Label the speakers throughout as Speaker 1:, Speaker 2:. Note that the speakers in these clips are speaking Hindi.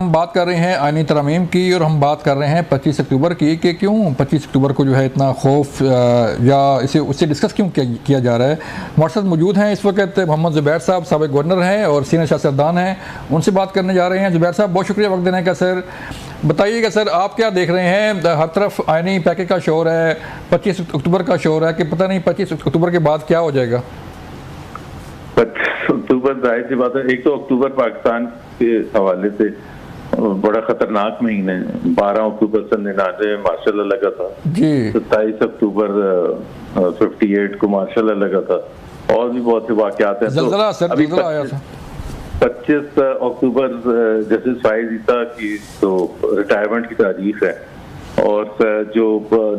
Speaker 1: हम बात कर रहे हैं आईनी तरमीम की और हम बात कर रहे हैं 25 अक्टूबर की कि क्यों 25 अक्टूबर को जो है इतना खौफ या इसे उससे डिस्कस क्यों किया जा रहा है। हमारे साथ मौजूद हैं इस वक्त मोहम्मद ज़ुबैर साहब, साबिक़ गवर्नर हैं और सीनियर सियासतदान हैं, उनसे बात करने जा रहे हैं। ज़ुबैर साहब बहुत शुक्रिया वक्त देने का। सर बताइएगा सर, आप क्या देख रहे हैं? हर तरफ आईनी पैकेज का शोर है, 25 अक्टूबर का शोर है कि पता नहीं 25 अक्टूबर के बाद क्या हो जाएगा।
Speaker 2: 25 अक्टूबर जाहिर सी बात है, एक तो अक्टूबर पाकिस्तान के हवाले से बड़ा खतरनाक महीना है। 12 अक्टूबर सन 99 में मार्शल लॉ लगा था जी, 27 अक्टूबर 58 को मार्शल लॉ लगा था, और भी बहुत से वाकयात हैं।
Speaker 1: ज़लज़ला आया था।
Speaker 2: 25 अक्टूबर जस्टिस फाइज ईसा की तो रिटायरमेंट की तारीख है, और जो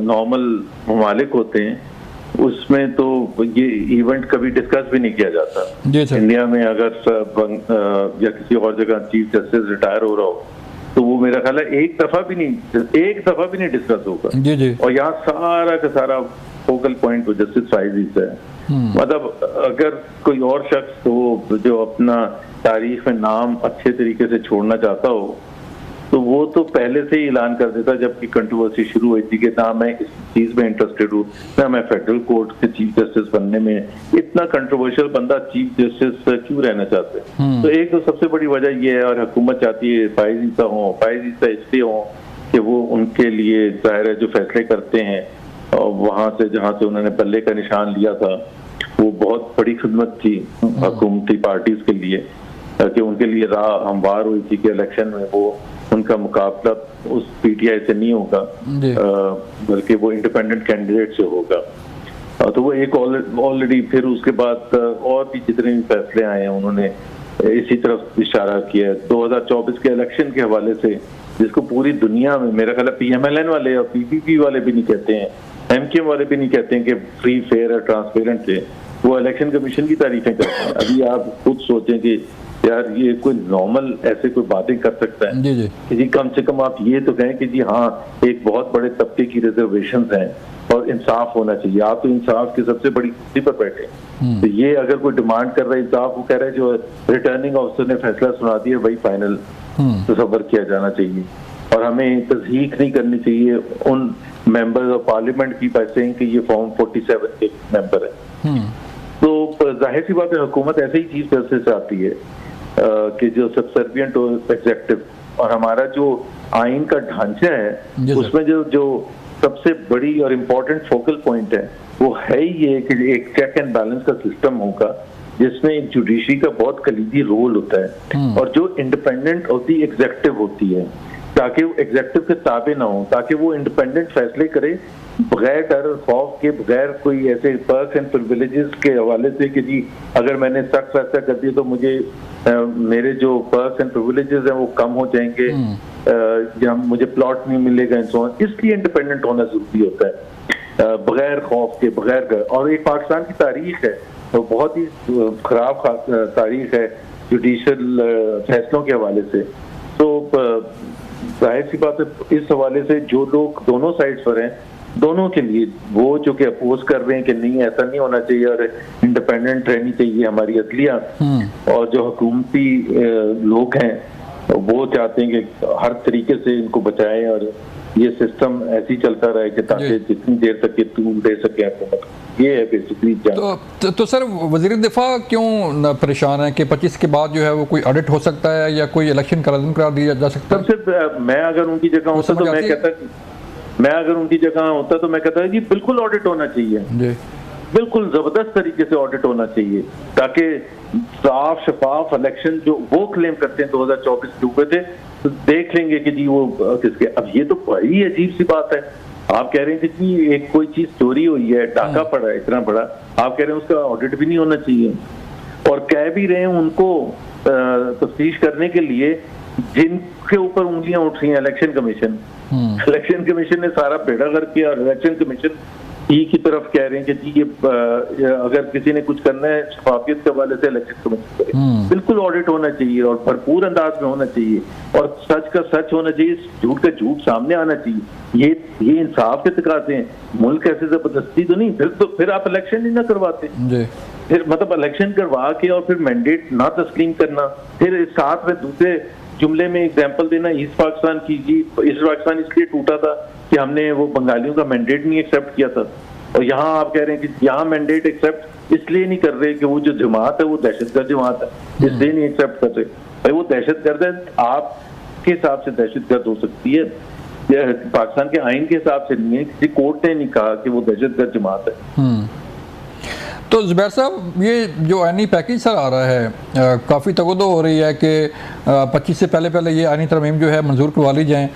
Speaker 2: नॉर्मल ममालिक होते हैं उसमें तो ये इवेंट कभी डिस्कस भी नहीं किया जाता। इंडिया में अगर या किसी और जगह चीफ जस्टिस रिटायर हो रहा हो तो वो मेरा ख्याल है एक दफा भी नहीं डिस्कस होगा जी। और यहाँ सारा का सारा फोकल पॉइंट जस्टिस फाइज ईसा है। मतलब अगर कोई और शख्स हो जो अपना तारीख में नाम अच्छे तरीके से छोड़ना चाहता हो तो वो तो पहले से ही ऐलान कर देता, जबकि कंट्रोवर्सी शुरू हुई थी कि ना मैं इस चीज में इंटरेस्टेड हूँ, ना मैं फेडरल कोर्ट के चीफ जस्टिस बनने में। इतना कंट्रोवर्शियल बंदा चीफ जस्टिस क्यों रहना चाहते हैं? तो एक तो सबसे बड़ी वजह ये है, और हुकूमत चाहती है फाइज ईसा इसलिए हो कि वो उनके लिए जाहिर है जो फैसले करते हैं और वहां से जहां से उन्होंने पल्ले का निशान लिया था वो बहुत बड़ी खिदमत थी हुकूमती पार्टीज के लिए, कि उनके लिए राह हमवार हुई थी कि इलेक्शन में वो उनका मुकाबला उस पीटीआई से नहीं होगा बल्कि वो इंडिपेंडेंट कैंडिडेट से होगा। तो वो एक ऑलरेडी फिर उसके बाद और भी जितने भी फैसले आए हैं उन्होंने इसी तरफ इशारा किया। 2024 के इलेक्शन के हवाले से जिसको पूरी दुनिया में मेरा ख्याल है PMLN वाले और PPP वाले भी नहीं कहते हैं, MKM वाले भी नहीं कहते हैं कि फ्री फेयर और ट्रांसपेरेंट थे, वो इलेक्शन कमीशन की तारीफें करते हैं। अभी आप खुद सोचें कि यार ये कोई नॉर्मल ऐसे कोई बातें कर सकता है जी। कि जी कम से कम आप ये तो कहें कि जी हाँ एक बहुत बड़े तबके की रिजर्वेशंस हैं और इंसाफ होना चाहिए। आप तो इंसाफ की सबसे बड़ी कुर्सी पर बैठे, तो ये अगर कोई डिमांड कर रहा है इंसाफ, वो कह रहा है जो रिटर्निंग ऑफिसर ने फैसला सुना दिया वही फाइनल तसव्वुर किया जाना चाहिए, और हमें तस्दीक नहीं करनी चाहिए उन मेंबर्स ऑफ पार्लियामेंट की बात सेइंग कि ये फॉर्म 47 के मेंबर है। तो जाहिर सी बात है हुकूमत ऐसे ही चीफ जस्टिस से आती है कि जो सबसर्विएंट हो एग्जेक्टिव, और हमारा जो आइन का ढांचा है उसमें जो सबसे बड़ी और इम्पोर्टेंट फोकल पॉइंट है वो है ही ये कि एक चेक एंड बैलेंस का सिस्टम होगा जिसमें एक जुडिशरी का बहुत कलीदी रोल होता है, और जो इंडिपेंडेंट ऑफ दी एग्जेक्टिव होती है ताकि वो एग्जेक्टिव के ताबे ना हो, ताकि वो इंडिपेंडेंट फैसले करे बगैर डर और खौफ के, बगैर कोई ऐसे पर्क्स एंड प्रिविलेजेस के हवाले से कि जी अगर मैंने सख्त फैसला कर दिया तो मुझे मेरे जो पर्क्स एंड प्रिविलेजेस हैं वो कम हो जाएंगे या मुझे प्लॉट नहीं मिलेगा एंड सो ऑन। इसलिए इंडिपेंडेंट होना जरूरी होता है बगैर खौफ के, बगैर। और एक पाकिस्तान की तारीख है तो बहुत ही खराब तारीख है जुडिशल फैसलों के हवाले से। तो जाहिर सी बात है इस हवाले से जो लोग दोनों साइड्स पर हैं, दोनों के लिए वो जो कि अपोज कर रहे हैं कि नहीं ऐसा नहीं होना चाहिए और इंडिपेंडेंट रहनी चाहिए हमारी अदलिया, और जो हुकूमती लोग हैं वो चाहते हैं कि हर तरीके से इनको बचाएं और ये सिस्टम ऐसे ही चलता रहे कि ताकि जितनी देर तक ये टूल दे सके हुकूमत। ये है बेसिकली।
Speaker 1: तो सर वज़ीर दिफा क्यों परेशान है कि 25 के बाद जो है वो कोई ऑडिट हो सकता है या कोई इलेक्शन का रद्द करा दिया जा सकता है?
Speaker 2: सबसे मैं अगर उनकी जगह होता तो मैं कहता कि बिल्कुल ऑडिट होना चाहिए, बिल्कुल जबरदस्त तरीके से ऑडिट होना चाहिए ताकि साफ शफाफ इलेक्शन जो वो क्लेम करते हैं 2024 डूबे थे तो देख लेंगे कि जी वो किसके। अब ये तो बड़ी अजीब सी बात है, आप कह रहे हैं कि एक कोई चीज चोरी हुई है, डाका पड़ा है इतना बड़ा, आप कह रहे हैं उसका ऑडिट भी नहीं होना चाहिए, और कह भी रहे हैं उनको तफ्तीश करने के लिए जिनके ऊपर उंगलियां उठ रही हैं इलेक्शन कमीशन। इलेक्शन कमीशन ने सारा बेड़ा गर्क किया और इलेक्शन कमीशन ई की तरफ कह रहे हैं कि जी ये अगर किसी ने कुछ करना है शफाफियत के हवाले से इलेक्शन कमीशन करे। बिल्कुल ऑडिट होना चाहिए और भरपूर अंदाज में होना चाहिए और सच का सच होना चाहिए, झूठ का झूठ सामने आना चाहिए। ये इंसाफ के तकाजे हैं, मुल्क ऐसे जबरदस्ती तो नहीं। फिर आप इलेक्शन ही ना करवाते, फिर मतलब इलेक्शन करवा के और फिर मैंडेट ना तस्लीम करना, फिर साथ में दूसरे जुमले में एग्जांपल देना ईस्ट पाकिस्तान की जी, ईस्ट पाकिस्तान इसलिए टूटा था कि हमने वो बंगालियों का मैंडेट नहीं एक्सेप्ट किया था, और यहाँ आप कह रहे हैं कि यहाँ मैंडेट एक्सेप्ट इसलिए नहीं कर रहे कि वो जो जमात है वो दहशतगर्द जमात है, इसलिए नहीं एक्सेप्ट कर रहे। भाई वो दहशतगर्द है, आपके हिसाब से दहशतगर्द हो सकती है, पाकिस्तान के आइन के हिसाब से नहीं है, किसी कोर्ट ने नहीं कहा कि वो दहशतगर्द जमात है।
Speaker 1: तो ज़ुबैर साहब, ये जो आइनी पैकेज सर आ रहा है, काफ़ी तगदो हो रही है कि 25 से पहले ये आइनी तरमीम जो है मंजूर करवा ली जाएँ।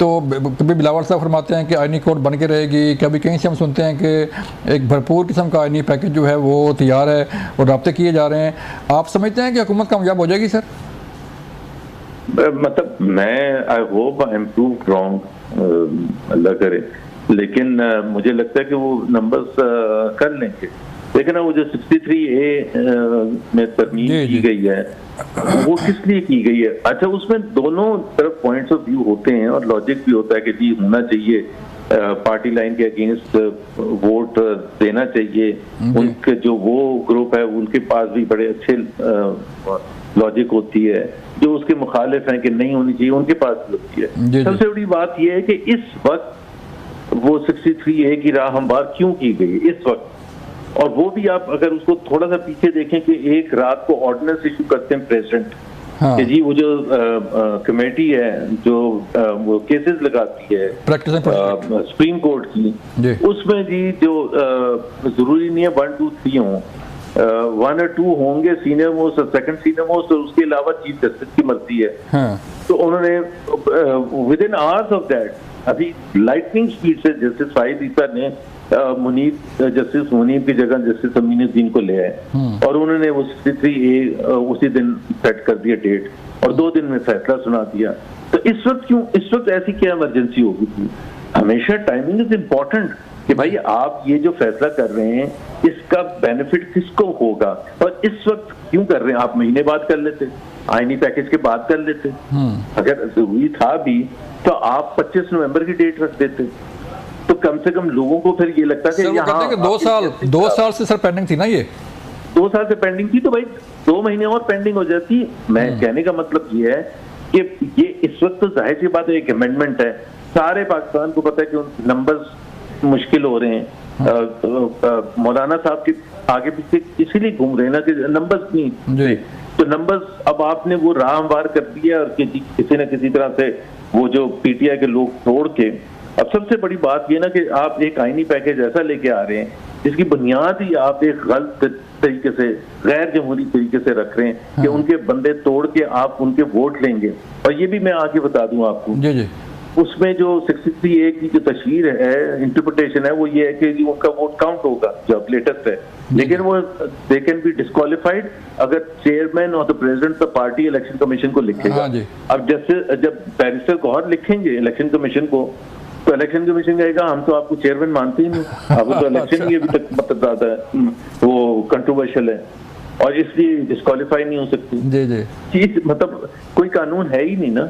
Speaker 1: तो कभी बिलावल साहब फरमाते हैं कि आइनी कोड बन के रहेगी, कभी कहीं से हम सुनते हैं कि एक भरपूर किस्म का आइनी पैकेज जो है वो तैयार है और राब्ते किए जा रहे हैं। आप समझते हैं कि हुकूमत कामयाब हो जाएगी सर?
Speaker 2: मतलब मैं I hope I am proved wrong, अल्लाह करे, लेकिन मुझे लगता है कि वो नंबर्स कर लेंगे। लेकिन वो जो 63A में तरमीम की गई है वो किस लिए की गई है? अच्छा, उसमें दोनों तरफ पॉइंट्स ऑफ व्यू होते हैं और लॉजिक भी होता है कि जी होना चाहिए, पार्टी लाइन के अगेंस्ट वोट देना चाहिए, उनके जो वो ग्रुप है उनके पास भी बड़े अच्छे लॉजिक होती है, जो उसके मुखालिफ हैं कि नहीं होनी चाहिए उनके पास भी होती है। सबसे बड़ी बात यह है कि इस वक्त वो 63A की राह हमवार क्यों की गई इस वक्त, और वो भी आप अगर उसको थोड़ा सा पीछे देखें कि एक रात को ऑर्डिनेंस इशू करते हैं प्रेसिडेंट, कि जी वो जो कमेटी है जो वो केसेस लगाती है सुप्रीम कोर्ट की, उसमें जी जो जरूरी नहीं है 1, 2, 3 हो, 1 और 2 होंगे सीनियर मोस्ट और सेकंड सीनियर मोस्ट, और उसके अलावा चीफ जस्टिस की मर्जी है। तो उन्होंने with in hours of that अभी लाइटनिंग स्पीड से जस्टिस फाहिद ईसा ने जस्टिस मुनीब की जगह जस्टिस अमीनुद्दीन को ले आए, और उन्होंने वो 63A उसी दिन सेट कर दिया डेट, और 2 दिन में फैसला सुना दिया। तो इस वक्त ऐसी क्या इमरजेंसी होगी थी? हमेशा टाइमिंग इज इम्पोर्टेंट कि भाई आप ये जो फैसला कर रहे हैं इसका बेनिफिट किसको होगा, और इस वक्त क्यों कर रहे हैं? आप महीने बाद कर लेते, आईनी पैकेज के बाद कर लेते, अगर जरूरी था भी तो आप 25 नवंबर की डेट रख देते, तो कम से कम लोगों को फिर ये लगता कि यहाँ
Speaker 1: 2 साल से सर पेंडिंग थी ना, ये
Speaker 2: 2 साल से पेंडिंग थी, तो भाई 2 महीने और पेंडिंग हो जाती। मैं कहने का मतलब ये है कि ये इस वक्त तो जाहिर सी बात है एक अमेंडमेंट है, सारे पाकिस्तान को पता है कि नंबर्स मुश्किल हो रहे हैं, मौलाना साहब के आगे पीछे इसीलिए घूम रहे हैं ना कि नंबर्स नहीं, तो नंबर्स अब आपने वो राह हमवार कर दिया, और किसी न किसी तरह से वो जो पीटीआई के लोग तोड़ के, अब सबसे बड़ी बात ये ना कि आप एक आईनी पैकेज ऐसा लेके आ रहे हैं जिसकी बुनियाद ही आप एक गलत तरीके से, गैर जमहूरी तरीके से रख रहे हैं कि उनके बंदे तोड़ के आप उनके वोट लेंगे। और ये भी मैं आगे बता दूं आपको, उसमें जो 63A की जो तशरीह है, इंटरप्रिटेशन है, वो ये है कि उनका वोट काउंट होगा जो अब लेटेस्ट है, लेकिन वो दे कैन बी डिस्क्वालिफाइड अगर चेयरमैन और the president the party election commission को लिखेगा। अब जैसे जब बैरिस्टर गौहर लिखेंगे इलेक्शन कमीशन को, तो इलेक्शन कमीशन कहेगा हम तो आपको चेयरमैन मानते ही नहीं, अब तो इलेक्शन ही अभी तक मतलब ज्यादा वो कंट्रोवर्शियल है और इसलिए डिस्क्वालीफाई नहीं हो सकती। जी मतलब कोई कानून है ही नहीं ना।